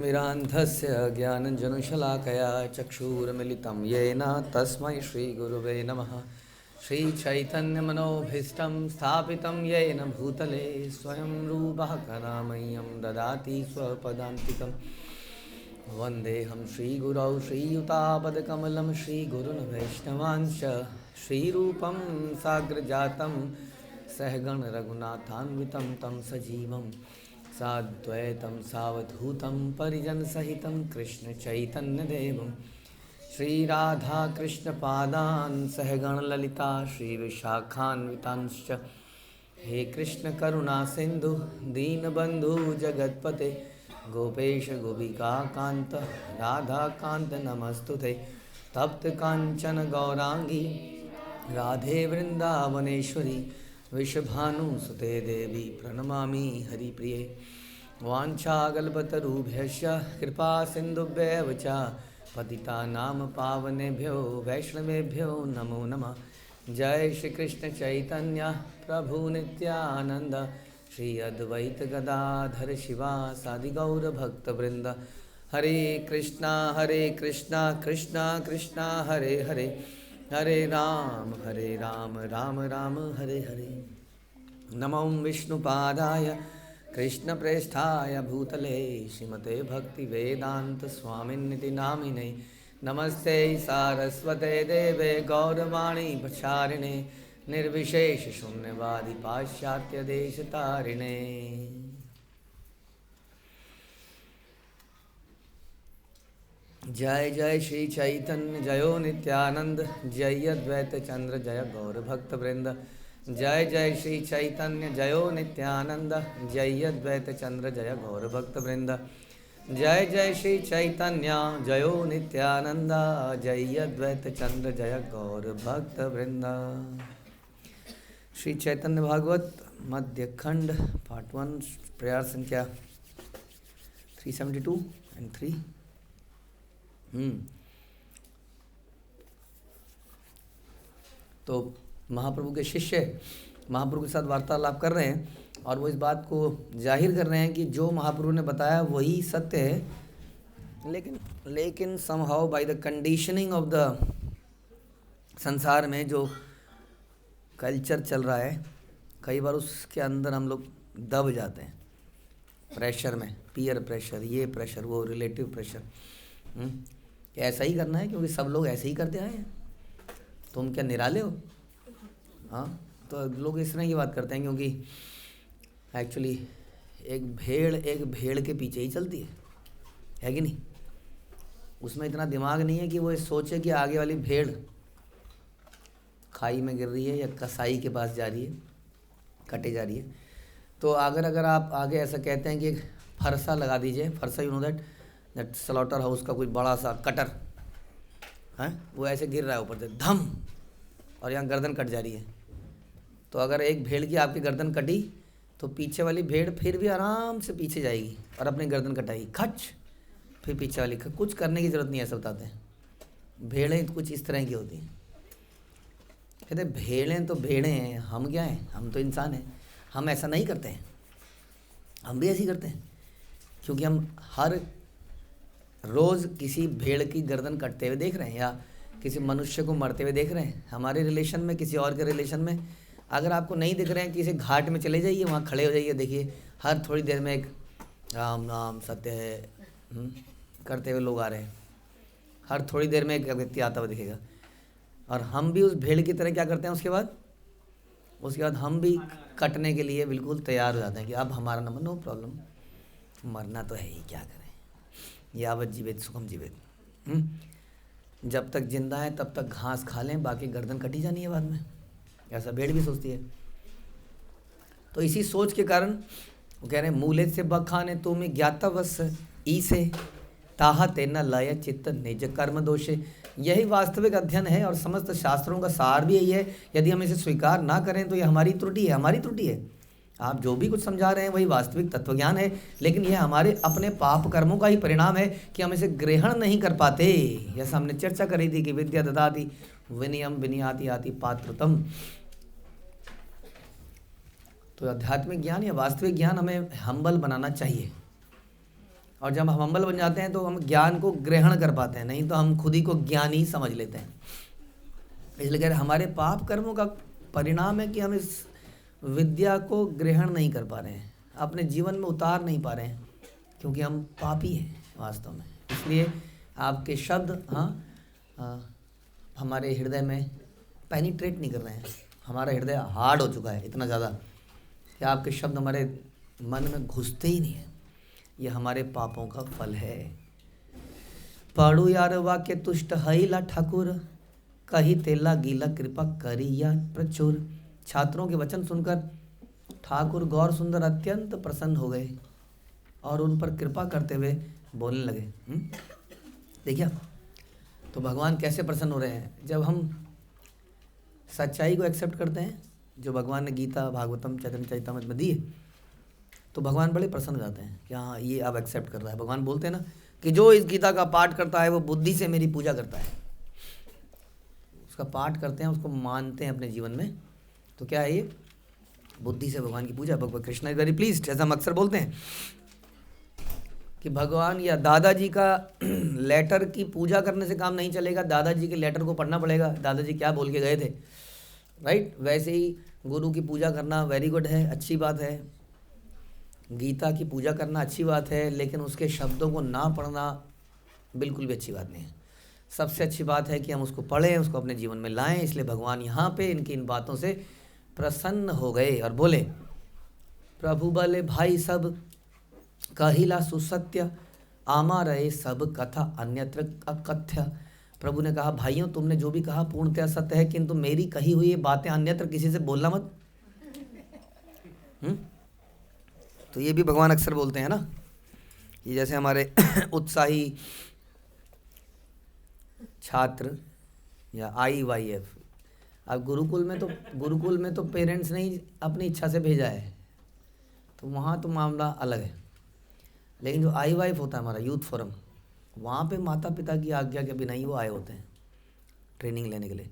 मिरान्धस्य ज्ञानञ्जनशलाकया चक्षुरुन्मिलितं येन तस्मै श्रीगुरुवे नमः। श्रीचैतन्यमनोभीष्टं स्थापितं येन भूतले स्वयं रूपः कदा मह्यं ददाति स्वपदान्तिकं। वन्देऽहं श्रीगुरौ श्रीयुतापदकमलं श्रीगुरुन् वैष्णवांश्च श्रीरूपं साग्रजातं सहगण रघुनाथान्वितं तं सजीवं साद्वैतं सावधूतं परिजनसहितं कृष्णचैतन्यदेवं श्रीराधाकृष्णपादान् सहगणललिता श्रीविशाखान्वितांश्च। हे कृष्णकरुणासिन्धु दीनबन्धु जगत्पते गोपेश गोपिकान्त राधाकान्त नमस्तुते। तप्तकाञ्चन गौराङ्गी राधे वृन्दावनेश्वरी विश्वभानुसुते देवी प्रणमामि हरिप्रिये। वाञ्छाकल्पतरुभ्यश्च कृपा सिन्धुभ्येव च पतितानां पावनेभ्यो वैष्णवेभ्यो नमो नमः। जय श्री कृष्ण चैतन्य प्रभु नित्यानंद श्री अद्वैत गदाधर शिवासादि गौर भक्तवृंद। हरे कृष्णा कृष्णा कृष्णा हरे हरे, हरे राम राम राम हरे हरे। नमो विष्णुपादाय कृष्णप्रेष्ठाय भूतले श्रीमते भक्तिवेदांत स्वामिन्निति नामिने। नमस्ते सारस्वते देवे गौरवाणी प्रचारिणे निर्विशेष शून्यवादी पाश्चात्य देशतारिणे। जय जय श्री चैतन्य जयो नित्यानंद जय अद्वैत चंद्र जय गौर भक्त वृंद। जय जय श्री चैतन्य जयो नित्यानंद जय अद्वैत चंद्र जय गौर भक्त वृंद। जय जय श्री चैतन्य जयो नित्यानंद जय अद्वैत चंद्र जय गौर भक्त वृंद। श्री चैतन्य भागवत मध्य खंड पार्ट 1 प्रयास संख्या 372 एंड 3। तो महाप्रभु के शिष्य महाप्रभु के साथ वार्तालाप कर रहे हैं और वो इस बात को जाहिर कर रहे हैं कि जो महाप्रभु ने बताया वही सत्य है, लेकिन somehow by the conditioning of the संसार में जो कल्चर चल रहा है, कई बार उसके अंदर हम लोग दब जाते हैं प्रेशर में, पीयर प्रेशर, ये प्रेशर, वो रिलेटिव प्रेशर। ऐसा ही करना है क्योंकि सब लोग ऐसे ही करते आए हैं, तुम क्या निराले हो? हाँ, तो लोग इस तरह की बात करते हैं क्योंकि एक्चुअली एक भेड़ के पीछे ही चलती है कि नहीं? उसमें इतना दिमाग नहीं है कि वो सोचे कि आगे वाली भेड़ खाई में गिर रही है या कसाई के पास जा रही है, कटे जा रही है। तो अगर आप आगे ऐसा कहते हैं कि एक फरसा लगा दीजिए, फरसा, you know that slaughter house का कोई बड़ा सा कटर है, वो ऐसे गिर रहा है ऊपर से धम, और यहाँ गर्दन कट जा रही है। तो अगर एक भेड़ की आपकी गर्दन कटी तो पीछे वाली भेड़ फिर भी आराम से पीछे जाएगी और अपनी गर्दन कटाएगी, खच, फिर पीछे वाली कुछ करने की ज़रूरत नहीं है, ऐसा बताते हैं। भेड़ें कुछ इस तरह की होती हैं। कहते भेड़ें तो भेड़ें हैं, हम क्या हैं? हम तो इंसान हैं। हम ऐसा नहीं करते हैं, हम भी ऐसे ही करते हैं क्योंकि हम हर रोज़ किसी भेड़ की गर्दन कटते हुए देख रहे हैं या किसी मनुष्य को मरते हुए देख रहे हैं। हमारे रिलेशन में, किसी और के रिलेशन में, अगर आपको नहीं दिख रहे हैं, किसी घाट में चले जाइए, वहाँ खड़े हो जाइए, देखिए हर थोड़ी देर में एक राम नाम सत्य है करते हुए लोग आ रहे हैं। हर थोड़ी देर में एक व्यक्ति आता हुआ दिखेगा। और हम भी उस भेड़ की तरह क्या करते हैं, उसके बाद हम भी कटने के लिए बिल्कुल तैयार हो जाते हैं कि अब हमारा नंबर, नो प्रॉब्लम, मरना तो है ही, क्या करें, यावत जीवित सुखम जीवित। जब तक जिंदा है तब तक घास खा लें, बाकी गर्दन कटी जानी है बाद में। ऐसा भेड़ भी सोचती है। तो इसी सोच के कारण वो कह रहे हैं, मूले से बखाने तुम्हें ज्ञातवश ईसे ताहा तेना लय चित्त निज कर्म दोषे। यही वास्तविक अध्ययन है और समस्त शास्त्रों का सार भी यही है। यदि हम इसे स्वीकार ना करें तो यह हमारी त्रुटि है। आप जो भी कुछ समझा रहे हैं वही वास्तविक तत्वज्ञान है, लेकिन यह हमारे अपने पाप कर्मों का ही परिणाम है कि हम इसे ग्रहण नहीं कर पाते। जैसा हमने चर्चा करी थी कि विद्या ददाति विनयम विनयाति आति पात्रतम। तो आध्यात्मिक ज्ञान या वास्तविक ज्ञान हमें हम्बल बनाना चाहिए, और जब हम हम्बल बन जाते हैं तो हम ज्ञान को ग्रहण कर पाते हैं, नहीं तो हम खुद ही को ज्ञानी समझ लेते हैं। इसलिए कह रहे हमारे पाप कर्मों का परिणाम है कि हम इस विद्या को ग्रहण नहीं कर पा रहे हैं, अपने जीवन में उतार नहीं पा रहे हैं, क्योंकि हम पापी हैं वास्तव में। इसलिए आपके शब्द हमारे हृदय में पेनिट्रेट नहीं कर रहे हैं, हमारा हृदय हार्ड हो चुका है इतना ज़्यादा कि आपके शब्द हमारे मन में घुसते ही नहीं है। ये हमारे पापों का फल है। पढ़ू यार वाक्य तुष्ट हईला ठाकुर, कही तेला गीला कृपा करी या प्रचुर। छात्रों के वचन सुनकर ठाकुर गौर सुंदर अत्यंत प्रसन्न हो गए और उन पर कृपा करते हुए बोलने लगे। देखिए तो भगवान कैसे प्रसन्न हो रहे हैं, जब हम सच्चाई को एक्सेप्ट करते हैं जो भगवान ने गीता भागवतम चैतन्य चरितमृत में दी है, तो भगवान बड़े प्रसन्न हो जाते हैं कि हाँ ये अब एक्सेप्ट कर रहा है। भगवान बोलते हैं ना कि जो इस गीता का पाठ करता है वो बुद्धि से मेरी पूजा करता है, उसका पाठ करते हैं, उसको मानते हैं अपने जीवन में, तो क्या है ये बुद्धि से भगवान की पूजा। भगवान कृष्ण इज वेरी प्लीज्ड, जैसा हम अक्सर बोलते हैं कि भगवान या दादाजी का लेटर की पूजा करने से काम नहीं चलेगा, दादाजी के लेटर को पढ़ना पड़ेगा, दादाजी क्या बोल के गए थे, राइट। वैसे ही गुरु की पूजा करना वेरी गुड है, अच्छी बात है, गीता की पूजा करना अच्छी बात है, लेकिन उसके शब्दों को ना पढ़ना बिल्कुल भी अच्छी बात नहीं है। सबसे अच्छी बात है कि हम उसको पढ़ें, उसको अपने जीवन में लाएं। इसलिए भगवान यहाँ पे इनकी इन बातों से प्रसन्न हो गए और बोले, प्रभु बोले भाई सब कहिला सुसत्य, आमा रहे सब कथा अन्यत्र अकथ्य। प्रभु ने कहा भाइयों तुमने जो भी कहा पूर्णतः सत्य है, किंतु मेरी कही हुई ये बातें अन्यत्र किसी से बोलना मत। तो ये भी भगवान अक्सर बोलते हैं ना, ये जैसे हमारे उत्साही छात्र या IYF, अब गुरुकुल में तो पेरेंट्स ने ही अपनी इच्छा से भेजा है, तो वहाँ तो मामला अलग है। लेकिन जो IYF होता है हमारा यूथ फोरम, वहाँ पे माता पिता की आज्ञा के बिना ही वो आए होते हैं ट्रेनिंग लेने के लिए।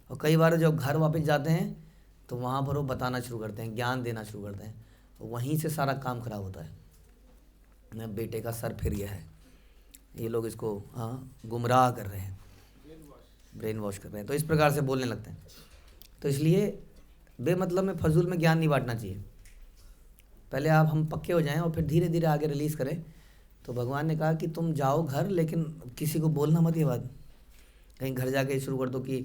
और कई बार जब घर वापस जाते हैं तो वहाँ पर वो बताना शुरू करते हैं, ज्ञान देना शुरू करते हैं, तो वहीं से सारा काम खराब होता है। न बेटे का सर फिर गया है, ये लोग इसको गुमराह कर रहे हैं, ब्रेन वॉश कर रहे हैं, तो इस प्रकार से बोलने लगते हैं। तो इसलिए बेमतलब में फजूल में ज्ञान नहीं बांटना चाहिए। पहले आप हम पक्के हो जाएं और फिर धीरे धीरे आगे रिलीज़ करें। तो भगवान ने कहा कि तुम जाओ घर, लेकिन किसी को बोलना मत ये बात। कहीं घर जाके शुरू कर दो कि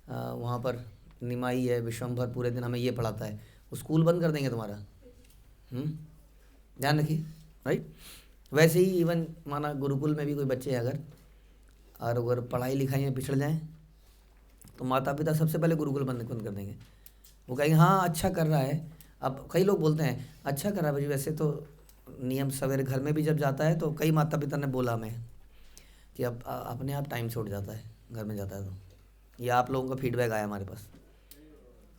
वहाँ पर निमाई है, विश्वम्भर पूरे दिन हमें ये पढ़ाता है, वो स्कूल बंद कर देंगे तुम्हारा। ध्यान रखिए, राइट। वैसे ही इवन माना गुरुकुल में भी कोई बच्चे अगर पढ़ाई लिखाई में पिछड़ जाएं तो माता पिता सबसे पहले गुरुकुल बंद कर देंगे। वो कहेंगे हाँ अच्छा कर रहा है। अब कई लोग बोलते हैं अच्छा कर रहा है भाई, वैसे तो नियम सवेरे घर में भी जब जाता है तो कई माता पिता ने बोला हमें कि अब अपने आप टाइम से उठ जाता है घर में जाता है, तो ये आप लोगों का फीडबैक आया हमारे पास।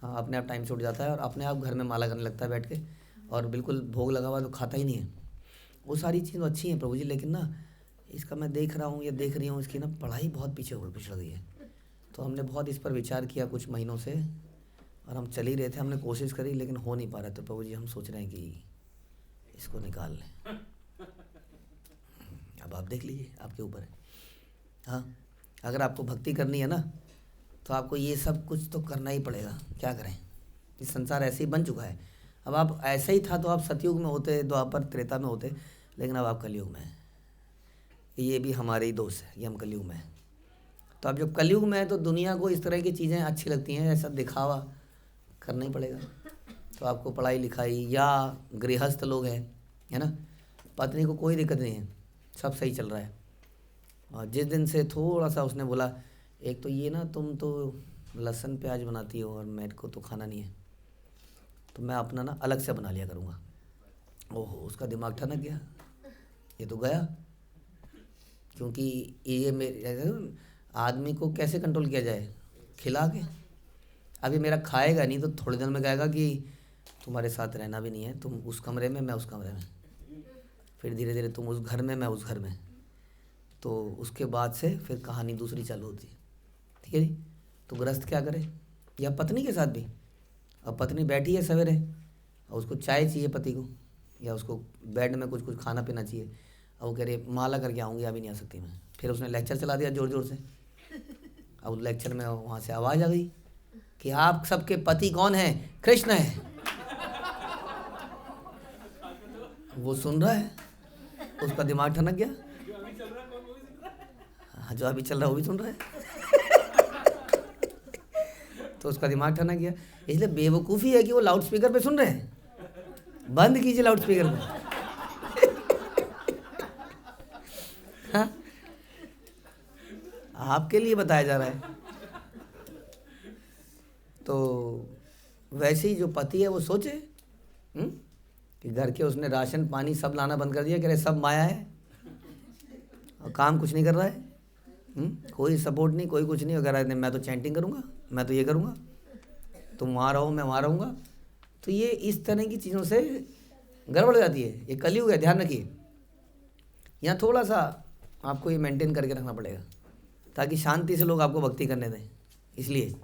हाँ अपने आप टाइम से उठ जाता है और अपने आप घर में माला करने लगता है बैठ के, और बिल्कुल भोग लगा हुआ तो खाता ही नहीं है। वो सारी चीज़ अच्छी हैं प्रभु जी, लेकिन ना इसका मैं देख रहा हूँ या देख रही हूँ, इसकी ना पढ़ाई बहुत पीछे पिछड़ गई है। तो हमने बहुत इस पर विचार किया कुछ महीनों से, और हम चल ही रहे थे, हमने कोशिश करी लेकिन हो नहीं पा रहा। तो प्रभु जी हम सोच रहे हैं कि इसको निकाल लें। अब आप देख लीजिए, आपके ऊपर है। हाँ अगर आपको भक्ति करनी है ना तो आपको ये सब कुछ तो करना ही पड़ेगा, क्या करें, इस संसार ऐसे ही बन चुका है। अब आप ऐसा ही था तो आप सतयुग में होते, द्वापर त्रेता में होते, लेकिन अब आप कलयुग में हैं। ये भी हमारे ही दोष है, ये हम कलयुग में हैं। तो अब जब कलयुग में है तो दुनिया को इस तरह की चीज़ें अच्छी लगती हैं, ऐसा दिखावा करना ही पड़ेगा। तो आपको पढ़ाई लिखाई या गृहस्थ लोग हैं, है ना, पत्नी को कोई दिक्कत नहीं है, सब सही चल रहा है। और जिस दिन से थोड़ा सा उसने बोला एक तो ये ना तुम तो लहसुन प्याज बनाती हो और मेरे को तो खाना नहीं है, तो मैं अपना ना अलग से बना लिया करूँगा। ओहो उसका दिमाग ठनक गया, ये तो गया। क्योंकि ये मेरे आदमी को कैसे कंट्रोल किया जाए, खिला के। अभी मेरा खाएगा नहीं तो थोड़े दिन में कहेगा कि तुम्हारे साथ रहना भी नहीं है, तुम उस कमरे में मैं उस कमरे में, फिर धीरे धीरे तुम उस घर में मैं उस घर में, तो उसके बाद से फिर कहानी दूसरी चालू होती है। ठीक है जी। तो गृहस्थ क्या करे, या पत्नी के साथ भी। अब पत्नी बैठी है सवेरे और उसको चाय चाहिए पति को, या उसको बेड में कुछ खाना पीना चाहिए, अब वो कह रही माला करके आऊँगी, अभी नहीं आ सकती मैं। फिर उसने लेक्चर चला दिया ज़ोर ज़ोर से। अब लेक्चर में वहाँ से आवाज़ आ गई कि आप सबके पति कौन है? कृष्ण है। वो सुन रहा है, उसका दिमाग ठनक गया। हाँ, जो अभी चल रहा है वो भी सुन रहा है। तो उसका दिमाग ठनक गया। इसलिए बेवकूफ़ी है कि वो लाउड स्पीकर पे सुन रहे हैं। बंद कीजिए लाउड स्पीकर को। हाँ, आपके लिए बताया जा रहा है। तो वैसे ही जो पति है वो सोचे कि घर के उसने राशन पानी सब लाना बंद कर दिया, कह रहे सब माया है और काम कुछ नहीं कर रहा है। कोई सपोर्ट नहीं, कोई कुछ नहीं। अगर मैं तो चैंटिंग करूँगा, मैं तो ये करूँगा, तुम वहाँ रहो मैं वहाँ रहूँगा। तो ये इस तरह की चीज़ों से गड़बड़ हो जाती है। ये कलयुग है, ध्यान रखिए। यहाँ थोड़ा सा आपको ये मेंटेन करके रखना पड़ेगा ताकि शांति से लोग आपको भक्ति करने दें। इसलिए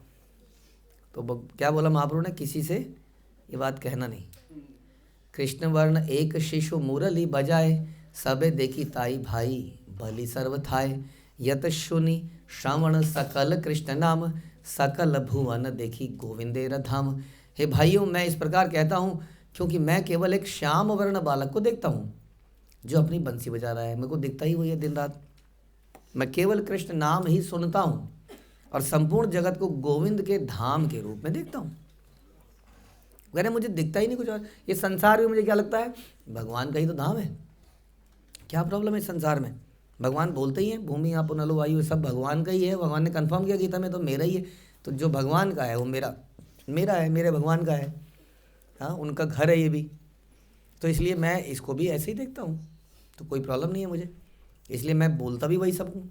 तो क्या बोला महाप्रभु ने, किसी से ये बात कहना नहीं। कृष्ण वर्ण एक शिशु मुरली बजाए, सबे देखी ताई भाई भली सर्व थाय। यत शुनि श्रवण सकल कृष्ण नाम, सकल भुवन देखी गोविंदेर धाम। हे भाइयों, मैं इस प्रकार कहता हूँ क्योंकि मैं केवल एक श्याम वर्ण बालक को देखता हूँ जो अपनी बंसी बजा रहा है। मेरे को दिखता ही वही है दिन रात। मैं केवल कृष्ण नाम ही सुनता हूँ और संपूर्ण जगत को गोविंद के धाम के रूप में देखता हूँ। वैसे मुझे दिखता ही नहीं कुछ और। ये संसार में मुझे क्या लगता है, भगवान का ही तो धाम है। क्या प्रॉब्लम है संसार में? भगवान बोलते ही हैं, भूमि आप नलो वायु सब भगवान का ही है। भगवान ने कंफर्म किया गीता में, तो मेरा ही है। तो जो भगवान का है वो मेरा है, मेरे भगवान का है। हाँ, उनका घर है ये भी। तो इसलिए मैं इसको भी ऐसे ही देखता हूँ, तो कोई प्रॉब्लम नहीं है मुझे। इसलिए मैं बोलता भी वही सब हूँ।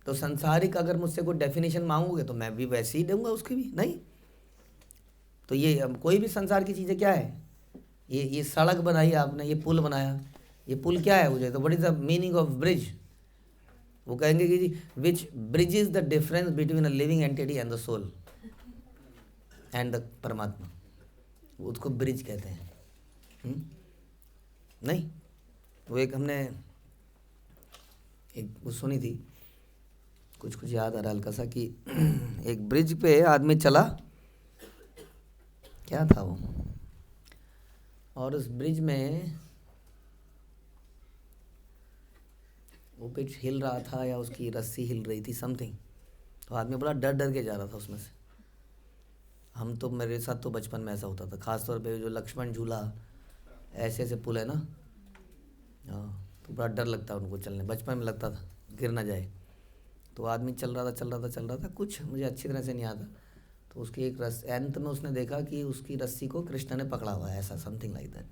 तो संसारिक अगर मुझसे कोई डेफिनेशन मांगोगे तो मैं भी वैसे ही दूंगा उसकी भी। नहीं तो ये कोई भी संसार की चीज़ें क्या है, ये सड़क बनाई आपने, ये पुल बनाया, ये पुल क्या है मुझे तो what is the meaning of bridge? वो कहेंगे कि जी which bridge is the difference between a living entity and the soul and the Paramatma. उसको ब्रिज कहते हैं। नहीं, वो एक हमने एक वो सुनी थी, कुछ याद आ रहा हल्का सा कि एक ब्रिज पे आदमी चला, क्या था वो, और उस ब्रिज में वो कुछ हिल रहा था या उसकी रस्सी हिल रही थी समथिंग। तो आदमी बड़ा डर डर के जा रहा था उसमें से। हम तो, मेरे साथ तो बचपन में ऐसा होता था, खासतौर पे जो लक्ष्मण झूला ऐसे ऐसे पुल है ना, हाँ, तो बड़ा डर लगता है उनको चलने। बचपन में लगता था गिर ना जाए। तो आदमी चल रहा था, कुछ मुझे अच्छी तरह से नहीं आता। तो उसकी एक अंत में उसने देखा कि उसकी रस्सी को कृष्ण ने पकड़ा हुआ है, ऐसा समथिंग लाइक दैट।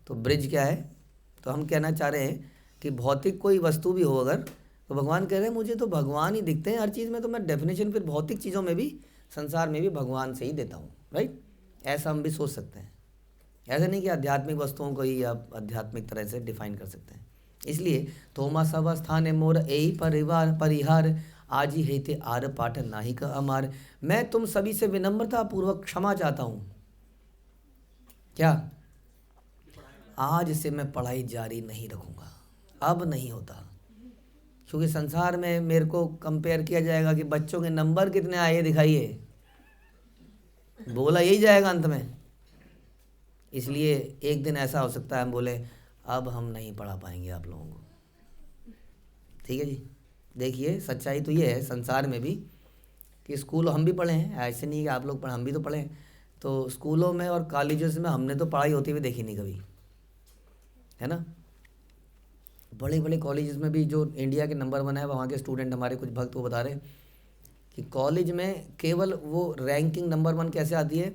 तो ब्रिज क्या है? तो हम कहना चाह रहे हैं कि भौतिक कोई वस्तु भी हो अगर, तो भगवान कह रहे हैं मुझे तो भगवान ही दिखते हैं हर चीज़ में। तो मैं डेफिनेशन फिर भौतिक चीज़ों में भी, संसार में भी भगवान से ही देता हूँ। राइट, ऐसा हम भी सोच सकते हैं। ऐसा नहीं कि आध्यात्मिक वस्तुओं को ही आप आध्यात्मिक तरह से डिफाइन कर सकते हैं। इसलिए थोमा सब स्थान मोर यही परिवार परिहार, आज ही हेते आर पाठ नाही का अमार। मैं तुम सभी से विनम्रता पूर्वक क्षमा चाहता हूँ। क्या? आज से मैं पढ़ाई जारी नहीं रखूँगा, अब नहीं होता। क्योंकि संसार में मेरे को कंपेयर किया जाएगा कि बच्चों के नंबर कितने आए दिखाइए, बोला यही जाएगा अंत में। इसलिए एक दिन ऐसा हो सकता है हम बोले अब हम नहीं पढ़ा पाएंगे आप लोगों को। ठीक है जी, देखिए सच्चाई तो ये है संसार में भी कि स्कूल हम भी पढ़े हैं, ऐसे नहीं कि आप लोग पढ़े, हम भी तो पढ़े हैं। तो स्कूलों में और कॉलेजेस में हमने तो पढ़ाई होती हुई देखी नहीं कभी, है ना। बड़े बड़े कॉलेजेस में भी जो इंडिया के नंबर 1 है, वहाँ के स्टूडेंट हमारे कुछ भक्त वो बता रहे कि कॉलेज में केवल वो रैंकिंग नंबर 1 कैसे आती है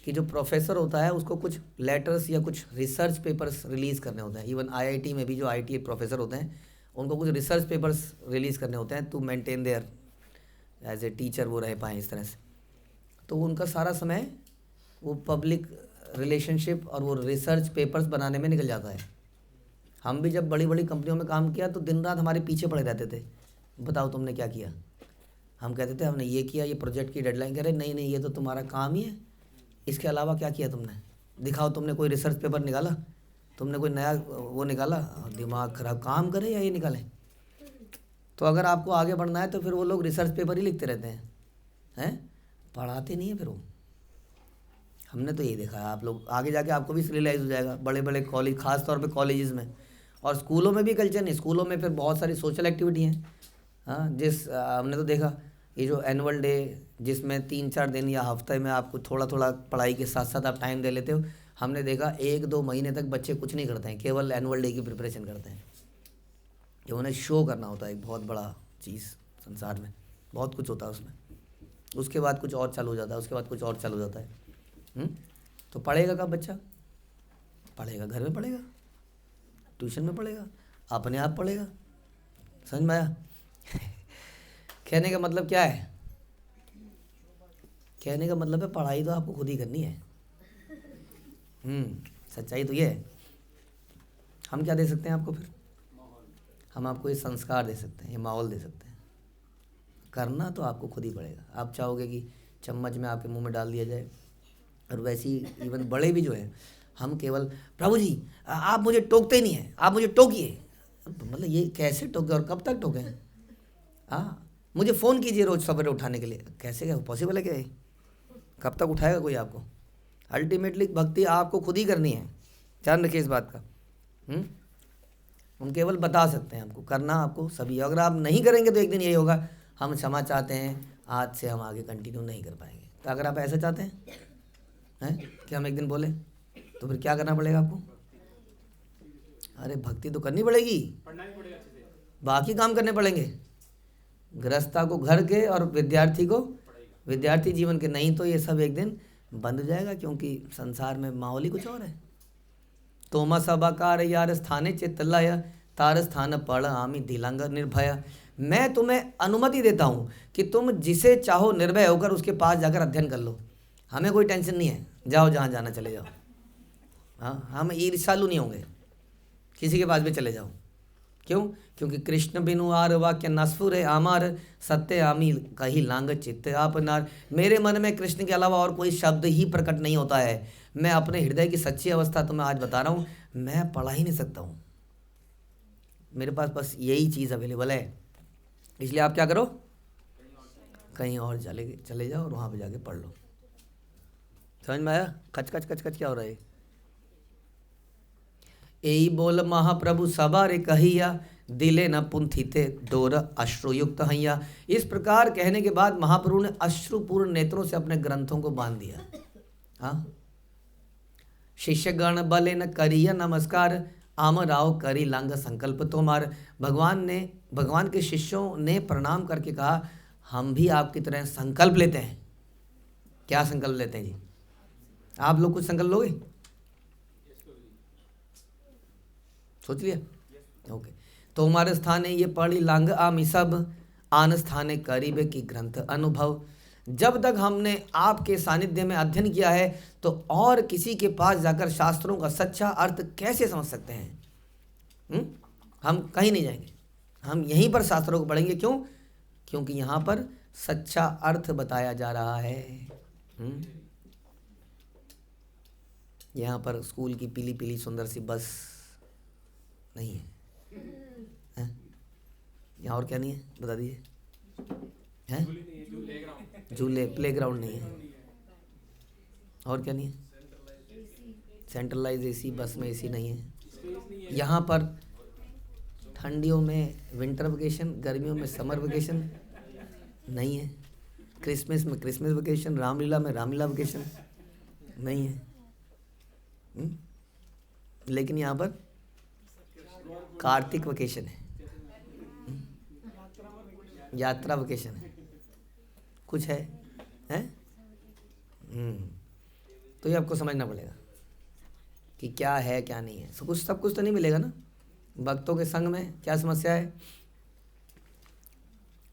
कि जो प्रोफेसर होता है उसको कुछ लेटर्स या कुछ रिसर्च पेपर्स रिलीज़ करने होते हैं। इवन आईआईटी में भी जो आईटी प्रोफेसर होते हैं उनको कुछ रिसर्च पेपर्स रिलीज़ करने होते हैं to maintain their as a teacher, वो रह पाएँ इस तरह से। तो उनका सारा समय वो पब्लिक रिलेशनशिप और वो रिसर्च पेपर्स बनाने में निकल जाता है। हम भी जब बड़ी बड़ी कंपनियों में काम किया तो दिन रात हमारे पीछे पड़े रहते थे, बताओ तुमने क्या किया। हम कहते थे हमने ये किया, ये प्रोजेक्ट की डेडलाइन। कह रहे नहीं नहीं, ये तो तुम्हारा काम ही है, इसके अलावा क्या किया तुमने, दिखाओ तुमने कोई रिसर्च पेपर निकाला। तुमने कोई नया वो निकाला, दिमाग खराब, काम करे या ये निकालें। तो अगर आपको आगे बढ़ना है तो फिर वो लोग रिसर्च पेपर ही लिखते रहते हैं, पढ़ाते नहीं है फिर वो। हमने तो यही देखा है, आप लोग आगे जाके आपको भी रियलाइज़ हो जाएगा, बड़े बड़े कॉलेज, खास तौर पे कॉलेजेस में और स्कूलों में भी कल्चर नहीं। स्कूलों में फिर बहुत सारी सोशल एक्टिविटी हैं। हाँ, हमने तो देखा ये जो एनुअल डे, जिसमें 3-4 दिन या हफ्ते में आपको थोड़ा थोड़ा पढ़ाई के साथ साथ आप टाइम दे लेते हो, हमने देखा 1-2 महीने तक बच्चे कुछ नहीं करते हैं, केवल एनुअल डे की प्रिपरेशन करते हैं। ये उन्हें शो करना होता है, एक बहुत बड़ा चीज़ संसार में, बहुत कुछ होता है उसमें। उसके बाद कुछ और चालू हो जाता है, उसके बाद कुछ और चालू हो जाता है। तो पढ़ेगा कब बच्चा? पढ़ेगा घर में, पढ़ेगा ट्यूशन में, पढ़ेगा अपने आप पढ़ेगा। समझ में आया? कहने का मतलब क्या है? कहने का मतलब है पढ़ाई तो आपको खुद ही करनी है। सच्चाई तो ये है। हम क्या दे सकते हैं आपको? फिर हम आपको ये संस्कार दे सकते हैं, ये माहौल दे सकते हैं। करना तो आपको खुद ही पड़ेगा। आप चाहोगे कि चम्मच में आपके मुंह में डाल दिया जाए? और वैसे ही इवन बड़े भी जो हैं, हम केवल प्रभु जी आप मुझे टोकते ही नहीं हैं, आप मुझे टोकिए। मतलब ये कैसे टोके और कब तक टोकें? हाँ, मुझे फ़ोन कीजिए रोज़ सवेरे उठाने के लिए। कैसे, क्या पॉसिबल है क्या? कब तक उठाएगा कोई आपको? अल्टीमेटली भक्ति आपको खुद ही करनी है, ध्यान रखिए इस बात का। हम केवल बता सकते हैं आपको, करना आपको सभी। अगर आप नहीं करेंगे तो एक दिन यही होगा, हम क्षमा चाहते हैं, आज से हम आगे कंटिन्यू नहीं कर पाएंगे। तो अगर आप ऐसा चाहते हैं कि हम एक दिन बोले, तो फिर क्या करना पड़ेगा आपको? अरे भक्ति तो करनी पड़ेगी, बाकी काम करने पड़ेंगे। गृहस्था को घर के और विद्यार्थी को विद्यार्थी जीवन के। नहीं तो ये सब एक दिन बंद हो जाएगा, क्योंकि संसार में माहौल ही कुछ और है। तोमा सबाकार यार स्थाने चित्त लय, तार स्थान पड़ आमी दिलांग निर्भय। मैं तुम्हें अनुमति देता हूँ कि तुम जिसे चाहो निर्भय होकर उसके पास जाकर अध्ययन कर लो। हमें कोई टेंशन नहीं है, जाओ जहाँ जाना चले जाओ। हाँ, हम ईर्ष्यालु नहीं होंगे, किसी के पास भी चले जाओ। क्यों? क्योंकि कृष्ण बिनु आर वाक्य नस्फुर है आमार, सत्य आमी कही लांग चित्त आप नार। मेरे मन में कृष्ण के अलावा और कोई शब्द ही प्रकट नहीं होता है। मैं अपने हृदय की सच्ची अवस्था तुम्हें आज बता रहा हूँ, मैं पढ़ा ही नहीं सकता हूँ, मेरे पास बस यही चीज़ अवेलेबल है। इसलिए आप क्या करो, कहीं और चले जाओ और वहाँ पे जाके पढ़ लो। समझ में आया? कच कच कच कच क्या हो रहा है? यही बोल महाप्रभु सभा रे कहिया, दिले न पुंथिते डोर अश्रुयुक्त हैया। इस प्रकार कहने के बाद महाप्रभु ने अश्रुपूर्ण नेत्रों से अपने ग्रंथों को बांध दिया। हाँ, शिष्यगण बले न करिया नमस्कार, आम राव करी लांग संकल्प तोमार। भगवान के शिष्यों ने प्रणाम करके कहा, हम भी आपकी तरह संकल्प लेते हैं। क्या संकल्प लेते हैं जी? आप लोग कुछ संकल्प लोगे? सोच लिया? ओके। तो हमारे स्थाने ये पढ़ी लांग आमी सब, आन स्थाने करीबे की ग्रंथ अनुभव। जब तक हमने आपके सानिध्य में अध्ययन किया है तो और किसी के पास जाकर शास्त्रों का सच्चा अर्थ कैसे समझ सकते हैं? हम कहीं नहीं जाएंगे, हम यहीं पर शास्त्रों को पढ़ेंगे। क्यों? क्योंकि यहाँ पर सच्चा अर्थ बताया जा रहा है। यहाँ पर स्कूल की पीली पीली सुंदर सी बस नहीं है, यहाँ और क्या नहीं है बता दीजिए? हैं? झूले, प्लेग्राउंड नहीं है, और क्या नहीं है? सेंट्रलाइज एसी, बस में एसी नहीं है। यहाँ पर ठंडियों में विंटर वेकेशन, गर्मियों में समर वेकेशन नहीं है। क्रिसमस में क्रिसमस वेकेशन, रामलीला में रामलीला वेकेशन नहीं है। लेकिन यहाँ पर कार्तिक वेकेशन है, यात्रा वेकेशन है, कुछ है, हैं? तो ये आपको समझना पड़ेगा कि क्या है क्या नहीं है। सब कुछ तो नहीं मिलेगा ना। भक्तों के संग में क्या समस्या है?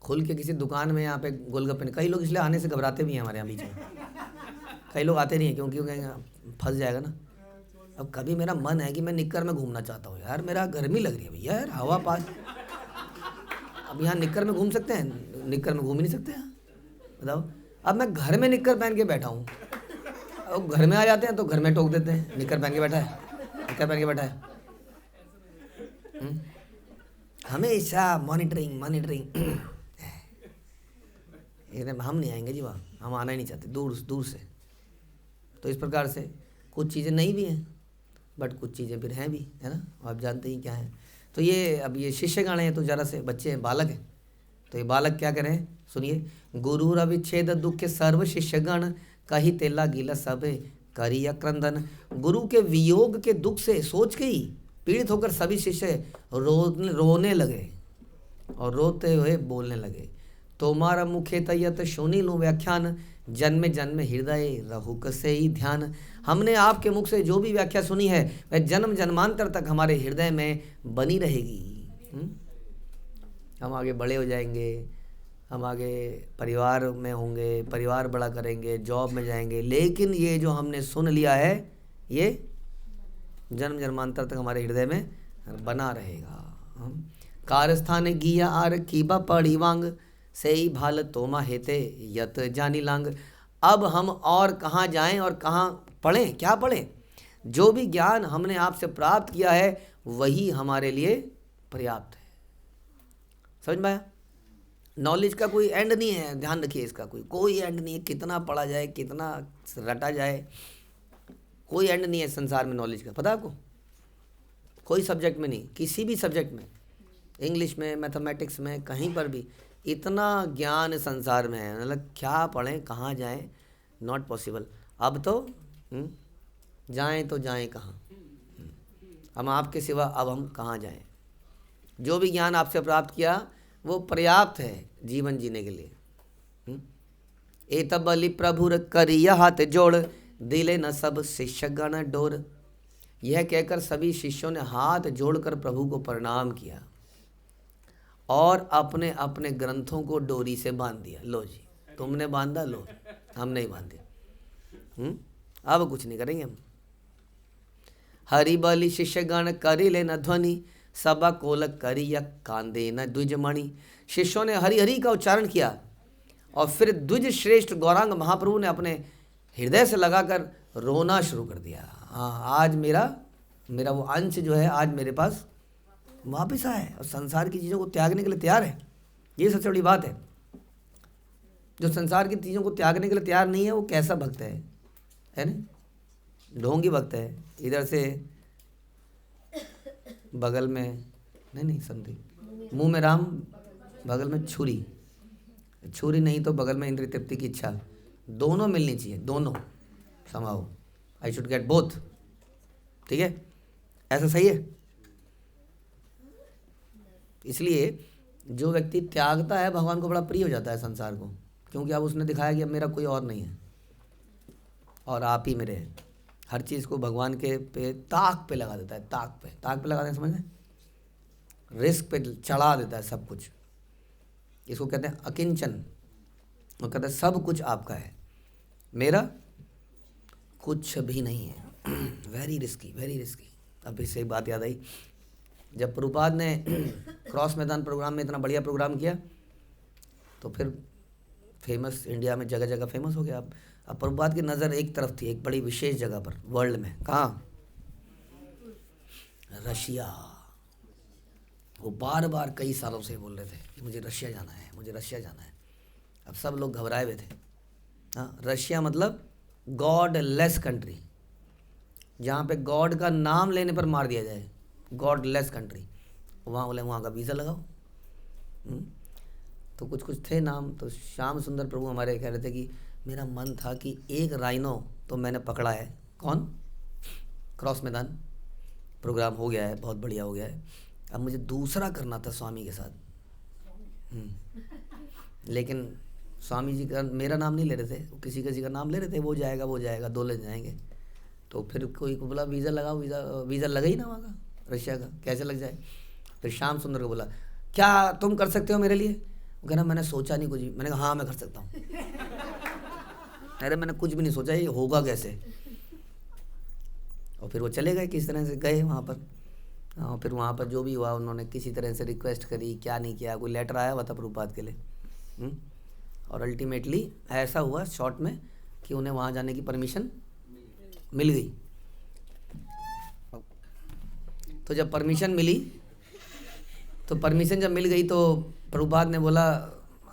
खुल के किसी दुकान में यहाँ पे गोलगप्पे, कई लोग इसलिए आने से घबराते भी हैं हमारे यहाँ बीच में। कई लोग आते नहीं हैं क्योंकि फंस जाएगा ना। अब कभी मेरा मन है कि मैं निक्कर में घूमना चाहता हूँ यार, मेरा गर्मी लग रही है भैया यार, हवा पास। अब यहाँ निक्कर में घूम सकते हैं? निक्कर में घूम ही नहीं सकते हैं, बताओ। अब मैं घर में निक्कर पहन के बैठा हूँ, अब घर में आ जाते हैं तो घर में टोक देते हैं, निक्कर पहन के बैठा है, क्या पहन के बैठा है? हमेशा मॉनिटरिंग मॉनिटरिंग। हम नहीं आएंगे जी वहाँ, हम आना ही नहीं चाहते, दूर दूर से। तो इस प्रकार से कुछ चीज़ें नहीं भी हैं, बट कुछ चीज़ें फिर हैं भी, है ना, आप जानते ही क्या है। तो ये अब ये शिष्यगण हैं, तो जरा से बच्चे हैं, बालक हैं, तो ये बालक क्या करें, सुनिए। गुरुर अविच्छेद दुख के सर्व शिष्यगण, कही तेला गीला सब करिया क्रंदन। गुरु के वियोग के दुख से सोच के ही पीड़ित होकर सभी शिष्य रोने लगे और रोते हुए बोलने लगे। तोमारा मुखे तयत सुनी लूँ व्याख्यान, जन्म जन्म हृदय रहुक से ही ध्यान। हमने आपके मुख से जो भी व्याख्या सुनी है वह जन्म जन्मांतर तक हमारे हृदय में बनी रहेगी। हम आगे बड़े हो जाएंगे, हम आगे परिवार में होंगे, परिवार बड़ा करेंगे, जॉब में जाएंगे, लेकिन ये जो हमने सुन लिया है ये जन्म जन्मांतर तक हमारे हृदय में बना रहेगा। कारस्थान गिया आर कीबा पड़ी वांग, से ही भाल तोमा हेते यत जानी लांग। अब हम और कहाँ जाएं और कहाँ पढ़ें, क्या पढ़ें? जो भी ज्ञान हमने आपसे प्राप्त किया है वही हमारे लिए पर्याप्त है। समझ में आया? नॉलेज का कोई एंड नहीं है, ध्यान रखिए, इसका कोई एंड नहीं है। कितना पढ़ा जाए, कितना रटा जाए, कोई एंड नहीं है संसार में नॉलेज का। पता है आपको? कोई सब्जेक्ट में नहीं, किसी भी सब्जेक्ट में, इंग्लिश में, मैथमेटिक्स में, कहीं पर भी इतना ज्ञान संसार में है, मतलब क्या पढ़ें, कहाँ जाएं, नॉट पॉसिबल। अब तो जाएं तो जाएं कहाँ? हम आपके सिवा अब हम कहाँ जाएं? जो भी ज्ञान आपसे प्राप्त किया वो पर्याप्त है जीवन जीने के लिए। एतबली प्रभुर करिया हाथ जोड़, दिले न सब शिष्यगण डोर। यह कहकर सभी शिष्यों ने हाथ जोड़कर प्रभु को प्रणाम किया और अपने अपने ग्रंथों को डोरी से बांध दिया। लो जी, तुमने बांधा, लो, हम नहीं बांधे। अब कुछ नहीं करेंगे हम। हरि बलि शिष्यगण करी ले न ध्वनि, सबा कोल करिया कांदे न द्विजमणि। शिष्यों ने हरि हरि का उच्चारण किया और फिर द्विज श्रेष्ठ गौरांग महाप्रभु ने अपने हृदय से लगाकर रोना शुरू कर दिया। हाँ, आज मेरा वो अंश जो है आज मेरे पास वापिस आया है और संसार की चीज़ों को त्यागने के लिए तैयार है। ये सबसे बड़ी बात है। जो संसार की चीज़ों को त्यागने के लिए तैयार नहीं है वो कैसा भक्त है ना? ढोंगी भक्त है। इधर से बगल में नहीं समझी, मुंह में राम, बगल में छुरी, छुरी नहीं तो बगल में इंद्रिय तृप्ति की इच्छा, दोनों मिलनी चाहिए, दोनों समाओ। I should get both. ठीक है, ऐसा सही है? इसलिए जो व्यक्ति त्यागता है भगवान को बड़ा प्रिय हो जाता है संसार को, क्योंकि अब उसने दिखाया कि अब मेरा कोई और नहीं है और आप ही मेरे हैं। हर चीज़ को भगवान के पे ताक पे लगा देता है, ताक पे लगा दें, समझ में? रिस्क पे चढ़ा देता है सब कुछ। इसको कहते हैं अकिंचन। वो कहते हैं सब कुछ आपका है, मेरा कुछ भी नहीं है। Very risky, very risky. अब इससे एक बात याद आई, जब प्रभुपाद ने क्रॉस मैदान प्रोग्राम में इतना बढ़िया प्रोग्राम किया तो फिर फेमस, इंडिया में जगह जगह फेमस हो गया। अब प्रभुपाद की नज़र एक तरफ थी, एक बड़ी विशेष जगह पर वर्ल्ड में। कहाँ? रशिया। वो बार बार कई सालों से बोल रहे थे कि मुझे रशिया जाना है, मुझे रशिया जाना है। अब सब लोग घबराए हुए थे। हाँ, रशिया मतलब गॉड लेस कंट्री, जहाँ पे गॉड का नाम लेने पर मार दिया जाए, गॉड लेस कंट्री। वहाँ बोले वहाँ का वीज़ा लगाओ। तो कुछ थे नाम। तो श्याम सुंदर प्रभु हमारे कह रहे थे कि मेरा मन था कि एक राइनो तो मैंने पकड़ा है। कौन? क्रॉस मैदान प्रोग्राम हो गया है, बहुत बढ़िया हो गया है। अब मुझे दूसरा करना था स्वामी के साथ। लेकिन स्वामी जी का मेरा नाम नहीं ले रहे थे, वो किसी का नाम ले रहे थे, वो जाएगा वो जाएगा, दो ले जाएंगे। तो फिर कोई को बोला वीज़ा लगाओ, वीज़ा लगा ही ना वहाँ का, रशिया का, कैसे लग जाए। फिर श्याम सुंदर को बोला क्या तुम कर सकते हो मेरे लिए? वो कहना मैंने सोचा नहीं कुछ भी। मैंने कहा हाँ मैं कर सकता हूँ। अरे मैंने कुछ भी नहीं सोचा, ये होगा कैसे। और फिर वो चले गए, किस तरह से गए वहाँ पर। और फिर वहाँ पर जो भी हुआ, उन्होंने किसी तरह से रिक्वेस्ट करी, क्या नहीं किया, कोई लेटर आया हुआ था प्रभुपाद के लिए। और अल्टीमेटली ऐसा हुआ शॉर्ट में कि उन्हें वहाँ जाने की परमिशन मिल गई। तो जब परमिशन मिली, तो परमिशन जब मिल गई तो प्रभुपाद ने बोला,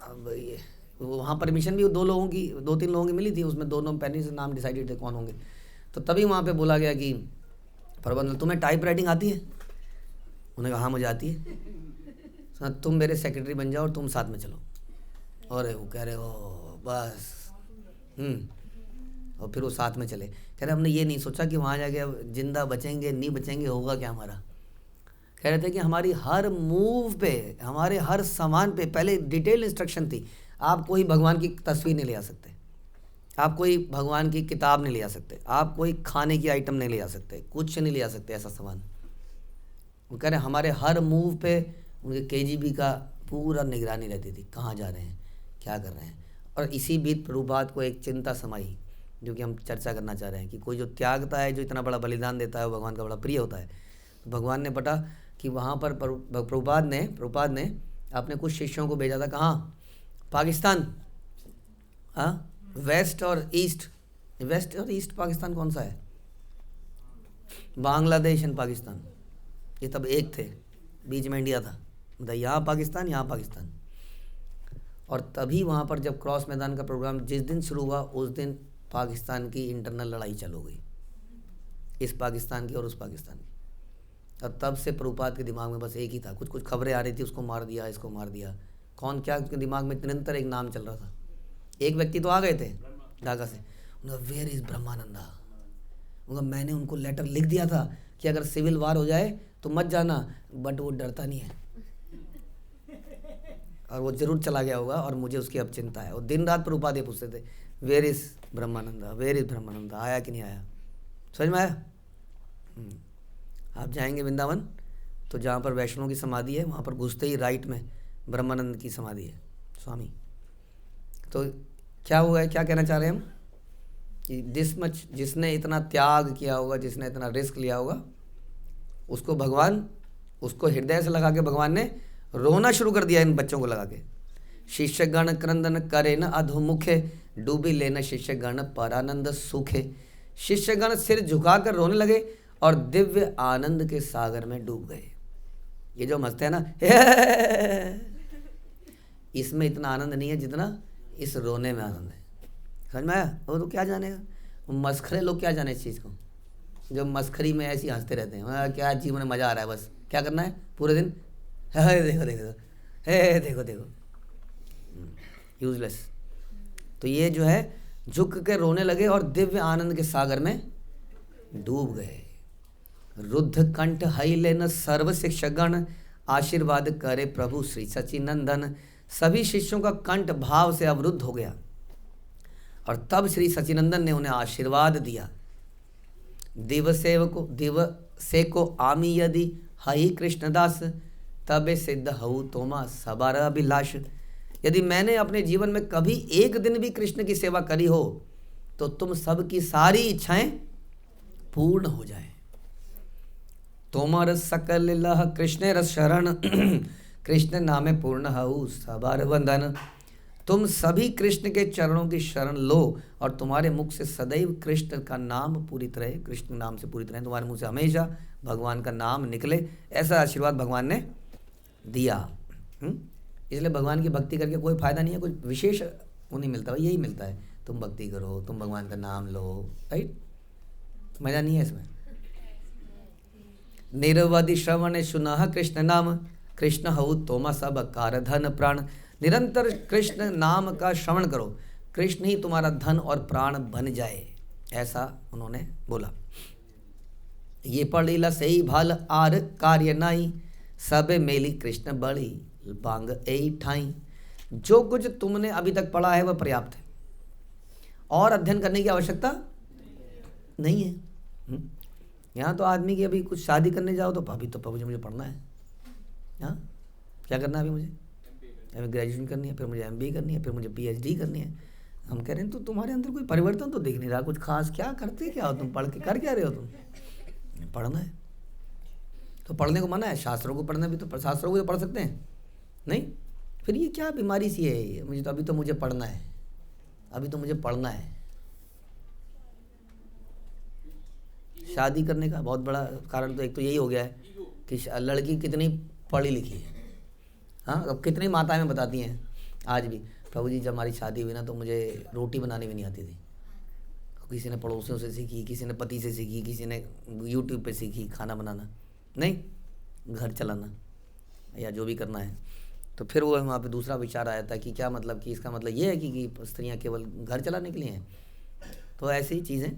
अब ये वहाँ परमिशन भी 2-3 लोगों की मिली थी, उसमें दोनों पहले से नाम डिसाइडेड थे कौन होंगे। तो तभी वहाँ पे बोला गया कि प्रबंध तुम्हें टाइप राइटिंग आती है? उन्होंने कहा हाँ मुझे आती है। तुम मेरे सेक्रेटरी बन जाओ और तुम साथ में चलो। और वो कह रहे हो बस और फिर वो साथ में चले। कह रहे हमने ये नहीं सोचा कि वहाँ जाके अब जिंदा बचेंगे नहीं बचेंगे, होगा क्या हमारा। कह रहे थे कि हमारी हर मूव पे, हमारे हर सामान पे पहले डिटेल इंस्ट्रक्शन थी। आप कोई भगवान की तस्वीर नहीं ले आ सकते, आप कोई भगवान की किताब नहीं ले आ सकते, आप कोई खाने की आइटम नहीं ले आ सकते, कुछ नहीं ले आ सकते ऐसा सामान। वो कह रहे हमारे हर मूव पे उनके KGB का पूरा निगरानी रहती थी, कहाँ जा रहे हैं, क्या कर रहे हैं। और इसी बीच प्रभुपाद को एक चिंता समाई जो कि हम चर्चा करना चाह रहे हैं कि कोई जो त्यागता है, जो इतना बड़ा बलिदान देता है, वो भगवान का बड़ा प्रिय होता है। तो भगवान ने पता कि वहाँ पर प्रभुपाद ने अपने कुछ शिष्यों को भेजा था। कहाँ? पाकिस्तान। हाँ, वेस्ट और ईस्ट पाकिस्तान कौन सा है? बांग्लादेश एंड पाकिस्तान, ये तब एक थे, बीच में इंडिया था। मतलब यहाँ पाकिस्तान। और तभी वहाँ पर जब क्रॉस मैदान का प्रोग्राम जिस दिन शुरू हुआ, उस दिन पाकिस्तान की इंटरनल लड़ाई चालू हो गई, इस पाकिस्तान की और उस पाकिस्तान की। और तब से प्रभुपाद के दिमाग में बस एक ही था, कुछ खबरें आ रही थी, उसको मार दिया, इसको मार दिया, कौन क्या, उसके दिमाग में निरंतर एक नाम चल रहा था। एक व्यक्ति तो आ गए थे ढाका से, उन्होंने वेयर इज़ ब्रह्मानंदा। उनका मैंने उनको लेटर लिख दिया था कि अगर सिविल वार हो जाए तो मत जाना, बट वो डरता नहीं है और वो जरूर चला गया होगा और मुझे उसकी अब चिंता है। और दिन रात प्रभुपाद ये पूछते थे वेयर इज़ ब्रह्मानंदा, आया कि नहीं आया। समझ में आया? आप जाएंगे वृंदावन तो जहाँ पर वैष्णव की समाधि है, वहाँ पर घुसते ही राइट में ब्रह्मानंद की समाधि है, स्वामी। तो क्या हुआ है, क्या कहना चाह रहे हैं हम कि जिसने इतना त्याग किया होगा, जिसने इतना रिस्क लिया होगा, उसको भगवान, उसको हृदय से लगा के भगवान ने रोना शुरू कर दिया इन बच्चों को लगा के। शिष्यगण क्रंदन करे न अधोमुखे, डूबी लेना शिष्यगण परानंद सुखे। शिष्यगण सिर झुकाकर रोने लगे और दिव्य आनंद के सागर में डूब गए। ये जो मस्त है ना इसमें इतना आनंद नहीं है जितना इस रोने में आनंद है। समझ में आया? वो तो क्या जानेगा, मस्खरे लोग क्या जाने इस चीज़ को, जो मस्खरी में ऐसे हंसते रहते हैं। क्या जीवन में मज़ा आ रहा है, बस क्या करना है पूरे दिन, देखो यूजलेस। तो ये जो है झुक के रोने लगे और दिव्य आनंद के सागर में डूब गए। रुद्ध कंठ हई लेन सर्व शिक्षकगण, आशीर्वाद करे प्रभु श्री सचिनंदन। सभी शिष्यों का कंठ भाव से अवरुद्ध हो गया और तब श्री सचिनंदन ने उन्हें आशीर्वाद दिया। दिवसे को आमी यदि हई कृष्णदास, तबे सिद्ध हऊ तोमा सबार अभिलाष। यदि मैंने अपने जीवन में कभी एक दिन भी कृष्ण की सेवा करी हो तो तुम सबकी सारी इच्छाएं पूर्ण हो जाए। तोमर सकल लह कृष्ण रस शरण, कृष्ण नामे पूर्ण हऊ सबार वंदन। तुम सभी कृष्ण के चरणों की शरण लो और तुम्हारे मुख से सदैव कृष्ण का नाम पूरी तरह, कृष्ण नाम से पूरी तरह तुम्हारे मुंह से हमेशा भगवान का नाम निकले, ऐसा आशीर्वाद भगवान ने दिया। इसलिए भगवान की भक्ति करके कोई फायदा नहीं है, कुछ विशेष वो नहीं मिलता, यही मिलता है तुम भक्ति करो, तुम भगवान का नाम लो, राइट? मजा नहीं है इसमें। निरवधि श्रवण सुनह कृष्ण नाम, कृष्ण हऊ तोमा सब कार धन प्राण। निरंतर कृष्ण नाम का श्रवण करो, कृष्ण ही तुम्हारा धन और प्राण बन जाए, ऐसा उन्होंने बोला। ये पढ़ीला सही भाल आर कार्य नाई, सब मेली कृष्ण बड़ी बांग ए ठाई। जो कुछ तुमने अभी तक पढ़ा है वह पर्याप्त है, और अध्ययन करने की आवश्यकता नहीं है। यहाँ तो आदमी की अभी कुछ शादी करने जाओ तो अभी तो मुझे पढ़ना है। हाँ, क्या करना है अभी मुझे? अभी ग्रेजुएशन करनी है, फिर मुझे MBA करनी है, फिर मुझे PhD करनी है। हम कह रहे हैं तो तुम्हारे अंदर कोई परिवर्तन तो दिख नहीं रहा, कुछ खास क्या करते क्या हो तुम, पढ़ के कर क्या रहे हो तुम? पढ़ना है तो पढ़ने को मना है, शास्त्रों को पढ़ना भी तो शास्त्रों को तो पढ़ सकते हैं नहीं, फिर ये क्या बीमारी सी है, मुझे तो अभी तो मुझे पढ़ना है, अभी तो मुझे पढ़ना है। शादी करने का बहुत बड़ा कारण तो एक तो यही हो गया है कि लड़की कितनी पढ़ी लिखी है। हाँ, अब कितनी माताएं बताती हैं आज भी, प्रभु जी जब हमारी शादी हुई ना तो मुझे रोटी बनानी भी नहीं आती थी। किसी ने पड़ोसियों से सीखी, किसी ने पति से सीखी, किसी ने यूट्यूब पे सीखी खाना बनाना, नहीं घर चलाना या जो भी करना है। तो फिर वो वहाँ पे दूसरा विचार आया था कि क्या मतलब, कि इसका मतलब ये है कि स्त्रियाँ केवल घर चलाने के लिए हैं। तो ऐसी चीज़ें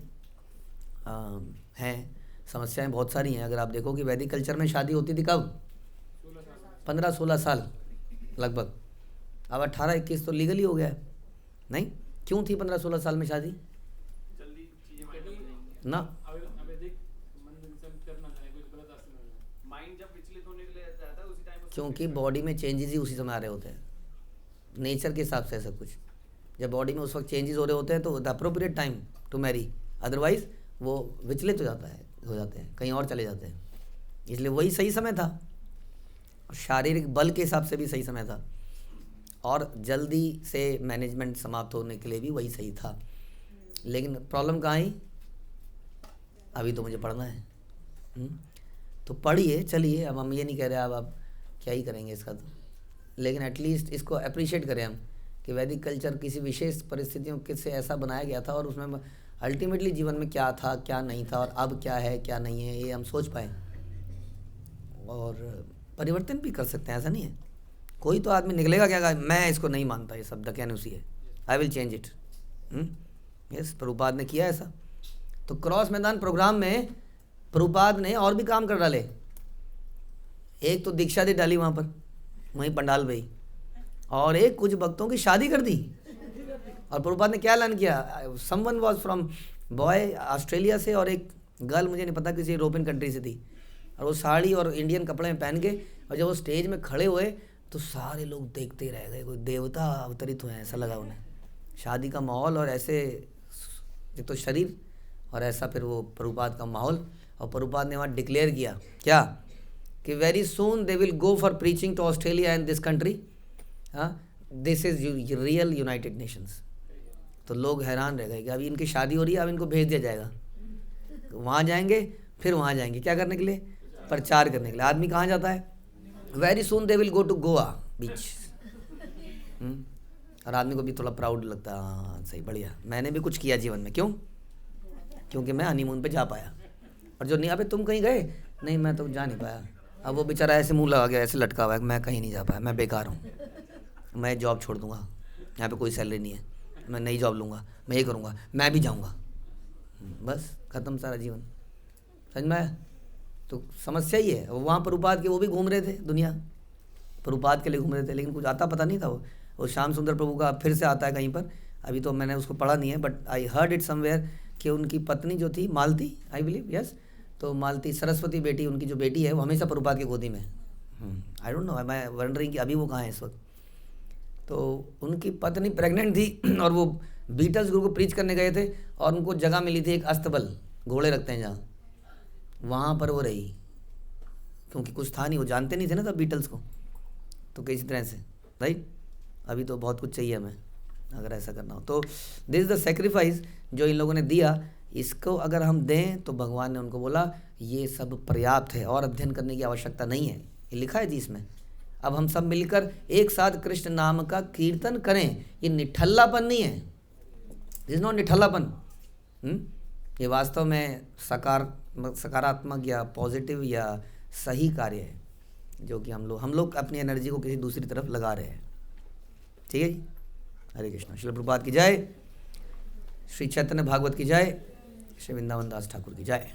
हैं, समस्याएं बहुत सारी हैं। अगर आप देखो कि वैदिक कल्चर में शादी होती थी कब, 15-16 साल लगभग। अब 18-21 तो लीगली हो गया है। नहीं, क्यों थी 15-16 साल में शादी ना? क्योंकि बॉडी में चेंजेस ही उसी समय आ रहे होते हैं, नेचर के हिसाब से। ऐसा कुछ जब बॉडी में उस वक्त चेंजेस हो रहे होते हैं तो the appropriate time to marry, otherwise वो विचलित हो जाते हैं, कहीं और चले जाते हैं। इसलिए वही सही समय था, शारीरिक बल के हिसाब से भी सही समय था, और जल्दी से मैनेजमेंट समाप्त होने के लिए भी वही सही था। लेकिन प्रॉब्लम कहाँ आई, अभी तो मुझे पढ़ना है। तो पढ़िए, चलिए, अब हम ये नहीं कह रहे अब आप क्या ही करेंगे इसका, तो लेकिन एटलीस्ट इसको अप्रिशिएट करें हम कि वैदिक कल्चर किसी विशेष परिस्थितियों के से ऐसा बनाया गया था, और उसमें अल्टीमेटली जीवन में क्या था क्या नहीं था, और अब क्या है क्या नहीं है, ये हम सोच पाएँ और परिवर्तन भी कर सकते हैं। ऐसा नहीं है, कोई तो आदमी निकलेगा क्या, मैं इसको नहीं मानता, ये सब दकियानुसी है, I will change it. Yes, Prabhupada ने किया ऐसा। तो क्रॉस मैदान प्रोग्राम में प्रभुपाद ने और भी काम कर डाले। एक तो दीक्षा दे डाली वहाँ पर, वहीं पंडाल में ही, और एक कुछ भक्तों की शादी कर दी। और प्रभुपाद ने क्या ऐलान किया, someone was from boy Australia से, और एक गर्ल मुझे नहीं पता किसी यूरोपियन कंट्री से थी, और वो साड़ी और इंडियन कपड़े में पहन के, और जब वो स्टेज में खड़े हुए तो सारे लोग देखते रह गए, कोई देवता अवतरित हुए हैं ऐसा लगा उन्हें। शादी का माहौल, और ऐसे एक तो शरीर, और ऐसा फिर वो प्रभुपाद का माहौल। और प्रभुपाद ने वहाँ डिक्लेयर किया क्या, कि very soon they will go for preaching to Australia and this country, this is real United Nations. तो लोग हैरान रह गए कि अभी इनकी शादी हो रही है, अब इनको भेज दिया जाएगा, वहाँ जाएंगे, फिर वहाँ जाएंगे क्या करने के लिए, प्रचार करने के लिए। आदमी कहाँ जाता है, very soon they will go to Goa beach. और आदमी को भी थोड़ा प्राउड लगता है, हाँ सही, बढ़िया, मैंने भी कुछ किया जीवन में। क्यों? क्योंकि मैं हनीमून पे जा पाया। और जो नहीं, अबे तुम कहीं गए, नहीं मैं तो जा नहीं पाया। अब वो बेचारा ऐसे मुंह लगा गया, ऐसे लटका हुआ है, मैं कहीं नहीं जा पाया, मैं बेकार हूँ, मैं जॉब छोड़ दूंगा, यहाँ पे कोई सैलरी नहीं है, मैं नई जॉब लूँगा, मैं ये करूँगा, मैं भी जाऊँगा, बस ख़त्म सारा जीवन। समझ में आया? तो समस्या ही है। वहाँ प्रभुपाद के वो भी घूम रहे थे, दुनिया प्रभुपाद के लिए घूम रहे थे, लेकिन कुछ आता पता नहीं था। वो श्याम सुंदर प्रभु का फिर से आता है कहीं पर, अभी तो मैंने उसको पढ़ा नहीं है, but I heard it somewhere कि उनकी पत्नी जो थी मालती, आई बिलीव, यस, तो मालती सरस्वती बेटी, उनकी जो बेटी है वो हमेशा प्रभुपाद की गोदी में। आई डोंट नो, मैं वंडरिंग कि अभी वो कहाँ है इस वक्त। तो उनकी पत्नी प्रेग्नेंट थी, और वो बीटल्स गुरु को प्रीच करने गए थे, और उनको जगह मिली थी एक अस्तबल, घोड़े रखते हैं जहाँ, वहाँ पर वो रही, क्योंकि कुछ था नहीं, वो जानते नहीं थे ना तब बीटल्स को, तो किसी तरह से, राइट। अभी तो बहुत कुछ चाहिए हमें अगर ऐसा करना हो। तो दिस इज़ द सेक्रीफाइस जो इन लोगों ने दिया, इसको अगर हम दें तो भगवान ने उनको बोला ये सब पर्याप्त है, और अध्ययन करने की आवश्यकता नहीं है। ये लिखा है जी इसमें। अब हम सब मिलकर एक साथ कृष्ण नाम का कीर्तन करें, ये निठल्लापन नहीं है, दिस इज नॉट निठल्लापन। ये वास्तव में सकारात्मक या पॉजिटिव या सही कार्य है, जो कि हम लोग अपनी एनर्जी को किसी दूसरी तरफ लगा रहे हैं। ठीक है जी, हरे कृष्णा। श्रील प्रभुपाद की जय, श्री चैतन्य भागवत की जय, श्री वृंदावन दास ठाकुर की जय।